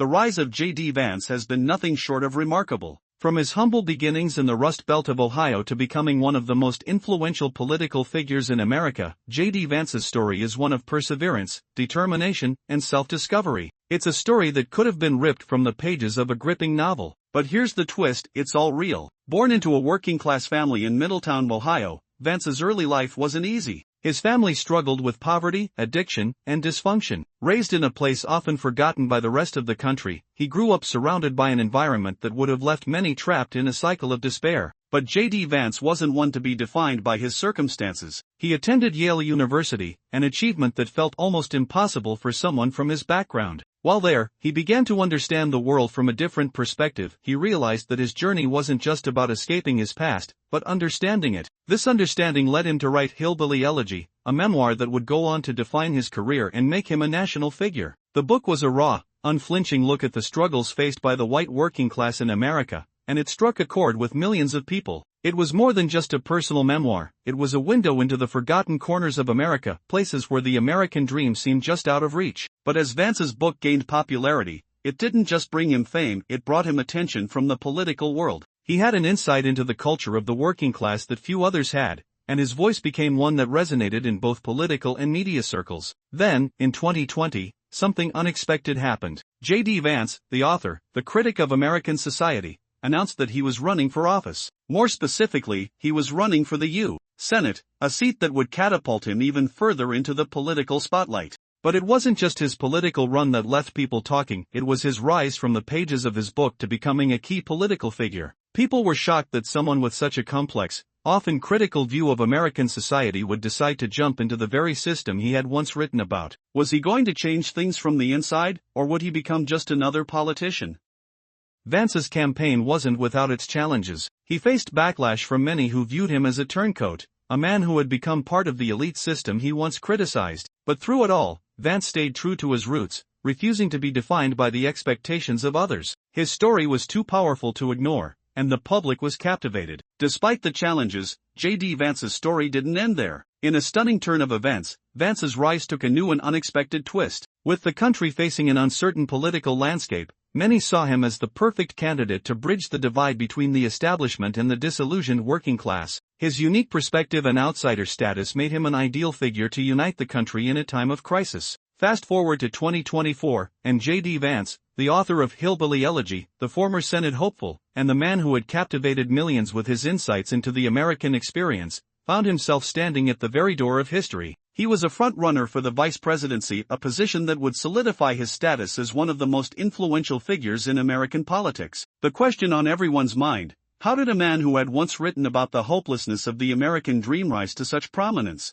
the rise of JD Vance has been nothing short of remarkable. From his humble beginnings in the Rust Belt of Ohio to becoming one of the most influential political figures in America, JD Vance's story is one of perseverance, determination, and self-discovery. It's a story that could have been ripped from the pages of a gripping novel. But here's the twist, it's all real. Born into a working-class family in Middletown, Ohio, Vance's early life wasn't easy. His family struggled with poverty, addiction, and dysfunction. Raised in a place often forgotten by the rest of the country, he grew up surrounded by an environment that would have left many trapped in a cycle of despair. But JD Vance wasn't one to be defined by his circumstances. He attended Yale University, an achievement that felt almost impossible for someone from his background. While there, he began to understand the world from a different perspective. He realized that his journey wasn't just about escaping his past, but understanding it. This understanding led him to write Hillbilly Elegy, a memoir that would go on to define his career and make him a national figure. The book was a raw, unflinching look at the struggles faced by the white working class in America, and it struck a chord with millions of people. It was more than just a personal memoir, it was a window into the forgotten corners of America, places where the American dream seemed just out of reach. But as Vance's book gained popularity, it didn't just bring him fame, it brought him attention from the political world. He had an insight into the culture of the working class that few others had, and his voice became one that resonated in both political and media circles. Then, in 2020, something unexpected happened. JD Vance, the author, the critic of American society, announced that he was running for office. More specifically, he was running for the U.S. Senate, a seat that would catapult him even further into the political spotlight. But it wasn't just his political run that left people talking, it was his rise from the pages of his book to becoming a key political figure. People were shocked that someone with such a complex, often critical view of American society would decide to jump into the very system he had once written about. Was he going to change things from the inside, or would he become just another politician? Vance's campaign wasn't without its challenges. He faced backlash from many who viewed him as a turncoat, a man who had become part of the elite system he once criticized. But through it all, Vance stayed true to his roots, refusing to be defined by the expectations of others. His story was too powerful to ignore, and the public was captivated. Despite the challenges, JD Vance's story didn't end there. In a stunning turn of events, Vance's rise took a new and unexpected twist. With the country facing an uncertain political landscape, many saw him as the perfect candidate to bridge the divide between the establishment and the disillusioned working class. His unique perspective and outsider status made him an ideal figure to unite the country in a time of crisis. Fast forward to 2024, and JD Vance, the author of Hillbilly Elegy, the former Senate hopeful, and the man who had captivated millions with his insights into the American experience, found himself standing at the very door of history. He was a front-runner for the vice presidency, a position that would solidify his status as one of the most influential figures in American politics. The question on everyone's mind: how did a man who had once written about the hopelessness of the American dream rise to such prominence?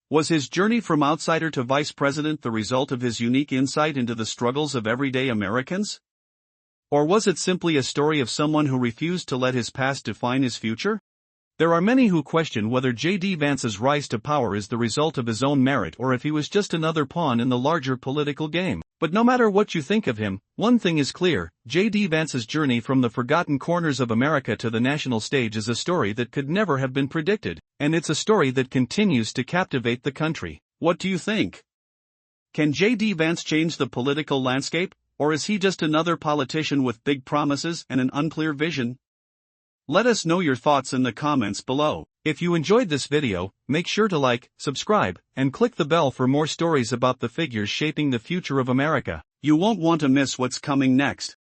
Was his journey from outsider to vice president the result of his unique insight into the struggles of everyday Americans? Or was it simply a story of someone who refused to let his past define his future? There are many who question whether JD Vance's rise to power is the result of his own merit or if he was just another pawn in the larger political game. But no matter what you think of him, one thing is clear: JD Vance's journey from the forgotten corners of America to the national stage is a story that could never have been predicted, and it's a story that continues to captivate the country. What do you think? Can JD Vance change the political landscape, or is he just another politician with big promises and an unclear vision? Let us know your thoughts in the comments below. If you enjoyed this video, make sure to like, subscribe, and click the bell for more stories about the figures shaping the future of America. You won't want to miss what's coming next.